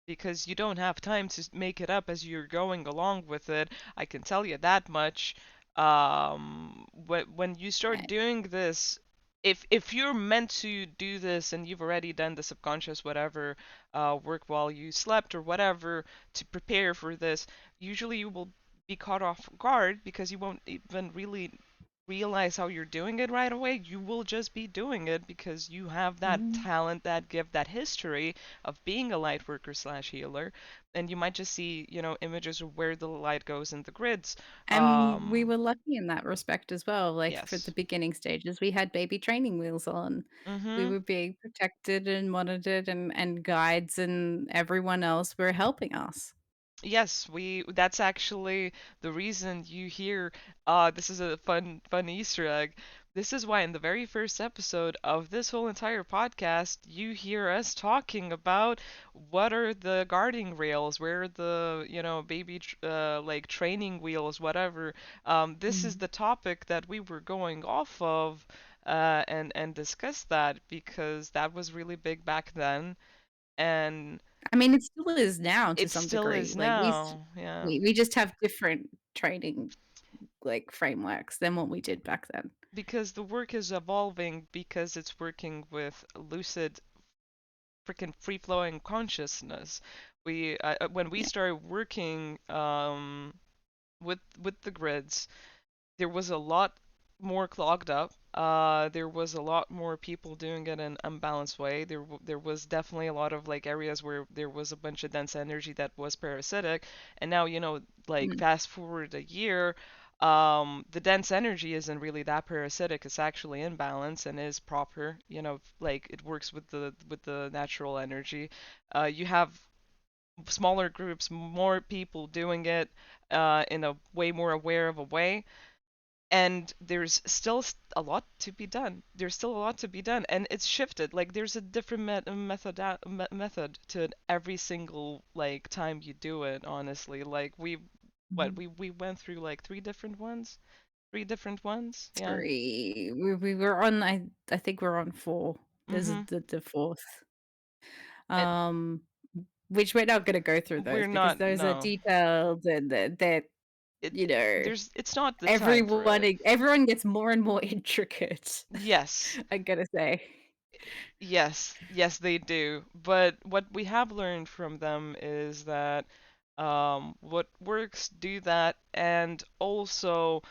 because you don't have time to make it up as you're going along with it. I can tell you that much. When you start Eh, doing this, if you're meant to do this and you've already done the subconscious whatever work while you slept or whatever to prepare for this, usually you will be caught off guard because you won't even really realize how you're doing it right away. You will just be doing it because you have that mhm. talent, that gift, that history of being a light worker slash healer. And you might just see, images of where the light goes in the grids. And we Um, were lucky in that respect as well, like, for the yes. beginning stages, we had baby training wheels on. We Mm-hmm. were being protected and monitored, and guides and everyone else were helping us. Yes, that's actually the reason you hear this is a fun Easter egg. This is why in the very first episode of this whole entire podcast, you hear us talking about what are the guarding rails, where are the, baby like training wheels, whatever. This is Mhm. the topic that we were going off of and discuss that because that was really big back then and I mean, it still is now to it some still degree, is like, now. Yeah. we just have different training, like, frameworks than what we did back then. Because the work is evolving because it's working with lucid, freaking free flowing consciousness. When we Yeah. started working with the grids, there was a lot more clogged up. There was a lot more people doing it in an unbalanced way. There was definitely a lot of like areas where there was a bunch of dense energy that was parasitic, and now like Mm. fast forward a year, the dense energy isn't really that parasitic. It's actually in balance and is proper. Like it works with the natural energy. You have smaller groups, more people doing it in a way more aware of a way and there's still a lot to be done. There's still a lot to be done, and it's shifted. Like there's a different method to every single like time you do it. Honestly, like Mhm. we went through like three different ones. Yeah. 3. We were on, I think we're on 4. This is Mhm. the 4th. It, Um, which we're not gonna go through those we're because not. those are No. detailed, and that, you know, It's not the time for it. everyone gets more and more intricate, Yes. I gotta say. Yes, they do. But what we have learned from them is that what works, do that, and also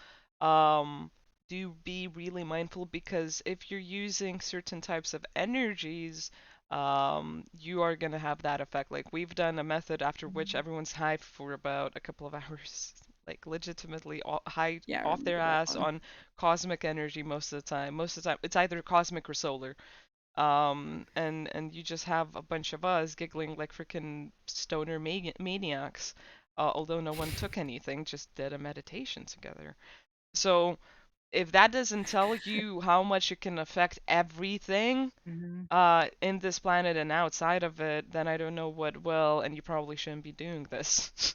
do be really mindful because if you're using certain types of energies, you are going to have that effect. Like we've done a method after which Mhm. everyone's high for about a couple of hours, like legitimately high Yeah, I off their remember that ass one. on cosmic energy most of the time. Most of the time, it's either cosmic or solar and you just have a bunch of us giggling like freaking stoner maniacs, although no one took anything, just did a meditation together. So if that doesn't tell you how much it can affect everything Mhm. in this planet and outside of it, then I don't know what will, and you probably shouldn't be doing this.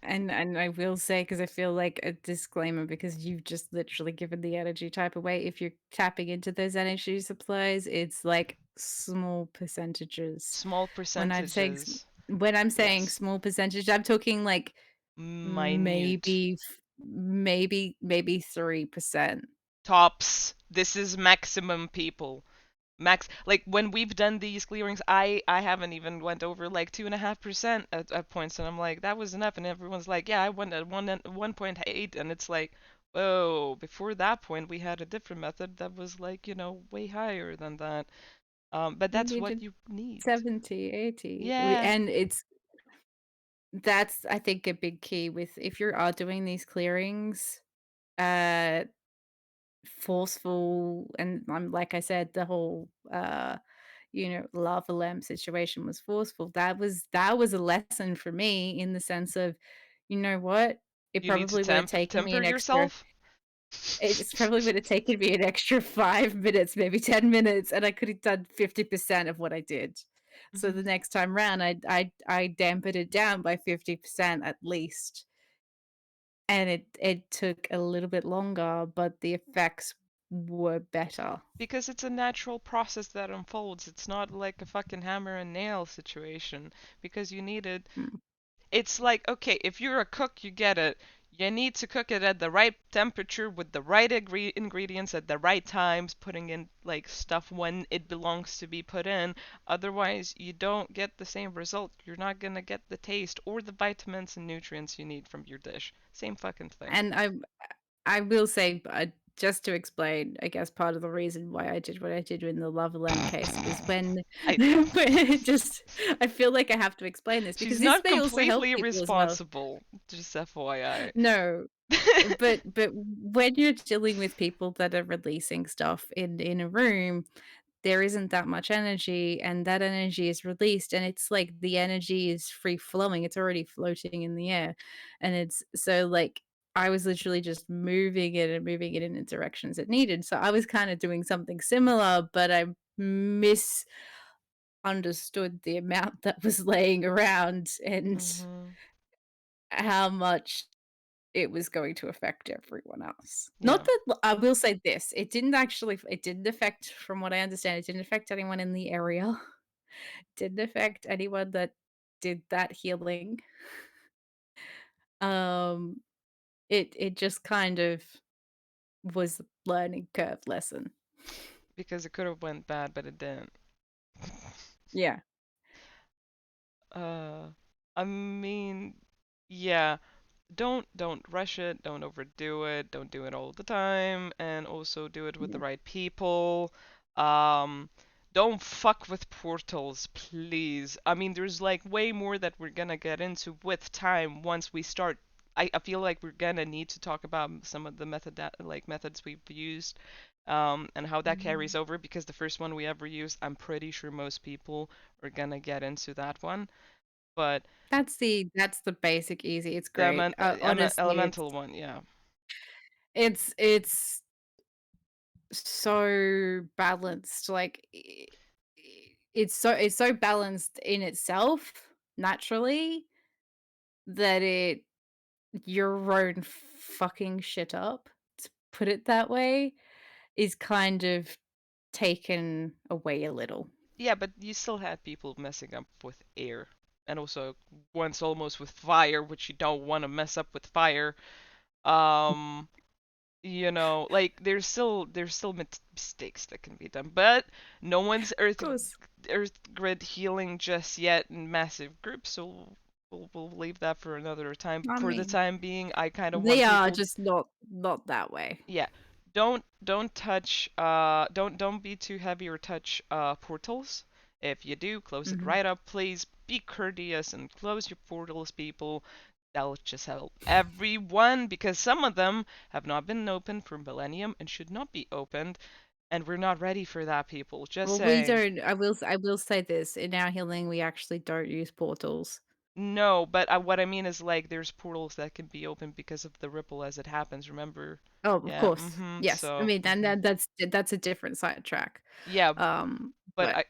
And I will say, because I feel like a disclaimer, because you've just literally given the energy type away, if you're tapping into those energy supplies, it's like small percentages. Small When I'm saying sm percentages, when I'm saying yes, small percentage, I'm talking like minute. maybe 3%. Tops. This is maximum people. Max, like when we've done these clearings, I haven't even went over like 2.5% at points, and I'm like that was enough, and everyone's like yeah I went at 1.8, and it's like whoa. Before that point, we had a different method that was like way higher than that. But We that's what needed you need. 70, 80. Yeah. And that's, I think, a big key with, if you are doing these clearings, uh forceful, and like I said, the whole lava lamp situation was forceful. That was a lesson for me, in the sense of, you know what? It You need to probably would have taken me temper an extra yourself. it's probably would have taken me an extra 5 minutes, maybe 10 minutes, and I could have done 50% of what I did. So Hmm. the next time round, I dampened it down by 50% at least. and it took a little bit longer, but the effects were better. Because it's a natural process that unfolds. It's not like a fucking hammer and nail situation. Because you need it. Mm. It's like, okay, if you're a cook, you get it. You need to cook it at the right temperature with the right ingredients at the right times, putting in like stuff when it belongs to be put in. Otherwise, you don't get the same result. You're not gonna get the taste or the vitamins and nutrients you need from your dish. Same fucking thing. And I will say, just to explain, I guess part of the reason why I did what I did in the Lava Lamp case was when I know. when it just I feel like I have to explain this because She's this not may also help completely people as well. responsible, just FYI. No, but when you're dealing with people that are releasing stuff in a room, there isn't that much energy, and that energy is released, and it's like the energy is free flowing, it's already floating in the air, and it's so, like, I was literally just moving it in the directions it needed, so I was kinda doing something similar, but I misunderstood the amount that was laying around and Mhm. how much it was going to affect everyone else. Not Yeah. that I will say this, it didn't affect from what I understand, it didn't affect anyone in the area. Didn't affect anyone that did that healing. Um, it just kind of was a learning curve lesson. Because it could have went bad, but it didn't. Yeah. Uh, I mean, yeah. Don't rush it, don't overdo it, don't do it all the time, and also do it with the Yeah. right people. Um, don't fuck with portals, please. I mean, there's like way more that we're gonna get into with time once we start. I feel like we're gonna need to talk about some of the methods we've used, and how that carries Mhm. over because the first one we ever used, I'm pretty sure most people are gonna get into that one. But That's the basic easy, it's great. Honestly, elemental one, yeah. it's so balanced, like, it's so balanced in itself, naturally, that your own fucking shit up, to put it that way, is kind of taken away a little. Yeah, but you still had people messing up with air. And also once almost with fire, which you don't want to mess up with fire. Um, like there's still mistakes that can be done, but no one's Of course. earth grid healing just yet in massive groups, so we'll leave that for another time. I For the mean, time being, I kind of they want are people. just not that way. Yeah. Don't touch don't be too heavy or touch portals. If you do, close it Mhm. right up. Please be courteous and close your portals, people. That'll just help everyone because some of them have not been opened for millennium and should not be opened, and we're not ready for that, people. Just Well, we saying. don't I will say this, in our healing, we actually don't use portals. No, but what I mean is like there's portals that can be opened because of the ripple as it happens, remember? Oh, of Yeah, course. mhm. Yes. I So, mean, and mhm. that's a different sidetrack. Yeah, but But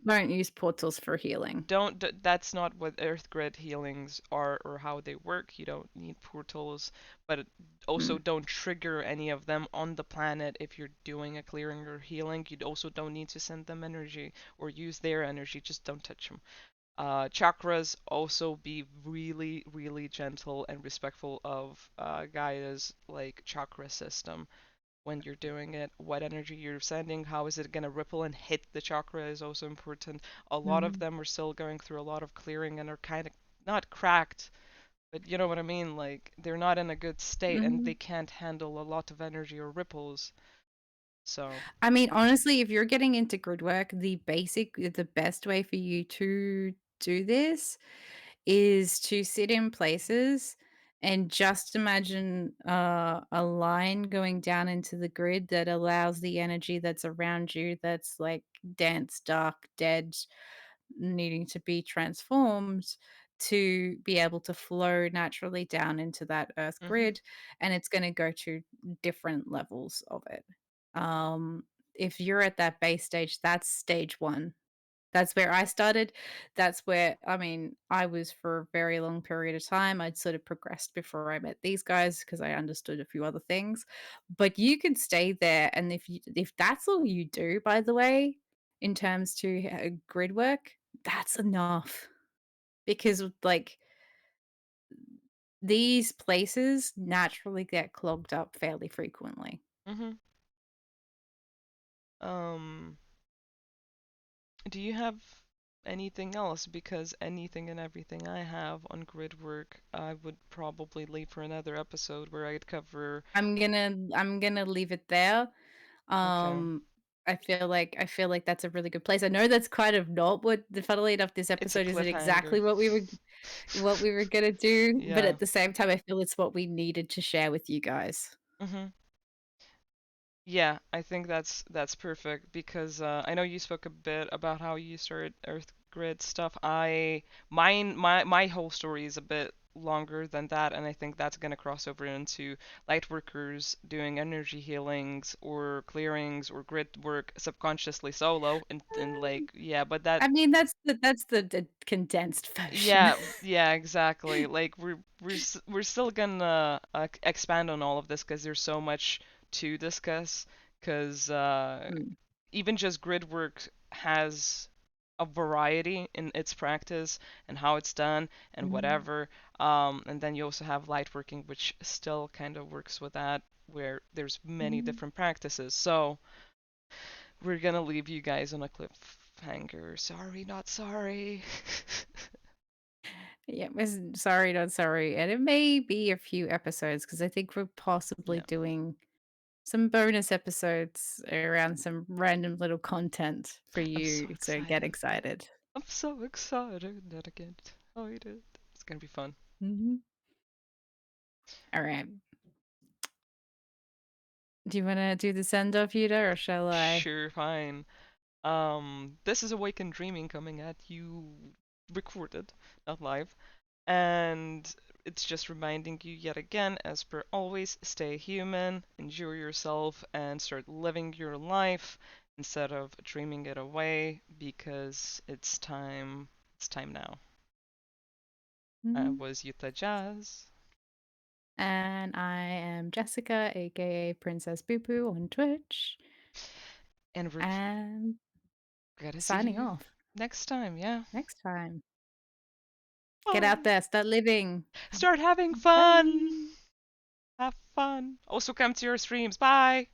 don't use portals for healing. that's not what earth grid healings are or how they work. You don't need portals, but also Mm. don't trigger any of them on the planet if you're doing a clearing or healing. You also don't need to send them energy or use their energy. Just don't touch them. Chakras, also be really really gentle and respectful of Gaia's like chakra system when you're doing it. What energy you're sending, how is it going to ripple and hit the chakra is also important. A lot of Mhm. them are still going through a lot of clearing and are kind of not cracked, but you know what I mean? Like they're not in a good state and they Mhm. can't handle a lot of energy or ripples. So, I mean, honestly, if you're getting into grid work, the best way for you to do this is to sit in places and just imagine a line going down into the grid that allows the energy that's around you, that's like dense, dark, dead, needing to be transformed, to be able to flow naturally down into that earth mhm. grid, and it's going to go to different levels of it. If you're at that base stage, that's stage 1. That's where I started. That's where I mean, I was for a very long period of time. I'd sort of progressed before I met these guys because I understood a few other things. But you can stay there, and if that's all you do, by the way, in terms to grid work, that's enough because like these places naturally get clogged up fairly frequently. Mhm. Um, do you have anything else? Because anything and everything I have on grid work, I would probably leave for another episode where I'd cover. I'm gonna leave it there. Okay. Um, I feel like that's a really good place. I know that's kind of not what the funnily enough, this It's a episode isn't cliffhanger. exactly what we were gonna do, but Yeah. at the same time, I feel it's what we needed to share with you guys. Mhm. Yeah, I think that's perfect because I know you spoke a bit about how you started Earth Grid stuff. My whole story is a bit longer than that, and I think that's gonna cross over into Lightworkers doing energy healings or clearings or grid work subconsciously solo and like yeah, but that I mean, that's the condensed version. yeah, exactly. Like we're still gonna expand on all of this because there's so much to discuss. Because Mm, even just grid work has a variety in its practice and how it's done and mhm, whatever. And then you also have light working, which still kind of works with that, where there's many mhm. different practices. So we're gonna leave you guys on a cliffhanger. Sorry, not sorry. Yeah, sorry, not sorry, and it may be a few episodes because I think we're possibly Yeah. doing some bonus episodes around some random little content for I'm so you, so get excited. excited. I'm so excited that I get excited. It's gonna be fun. Mhm. Alright. Do you wanna do the send off, Yuta, or shall I? Sure, fine. This is Awaken Dreaming coming at you recorded, not live. And it's just reminding you yet again, as per always, stay human, enjoy yourself, and start living your life instead of dreaming it away because it's time. It's time now. I Mhm. was Yuta Jazz, And I am Jessica, aka Princess Boo Boo on Twitch, and we're and gonna see signing you off. next time, yeah? Next time. Get out Bye! there, start living. Start having fun! Bye. Have fun! Also come to your streams, bye!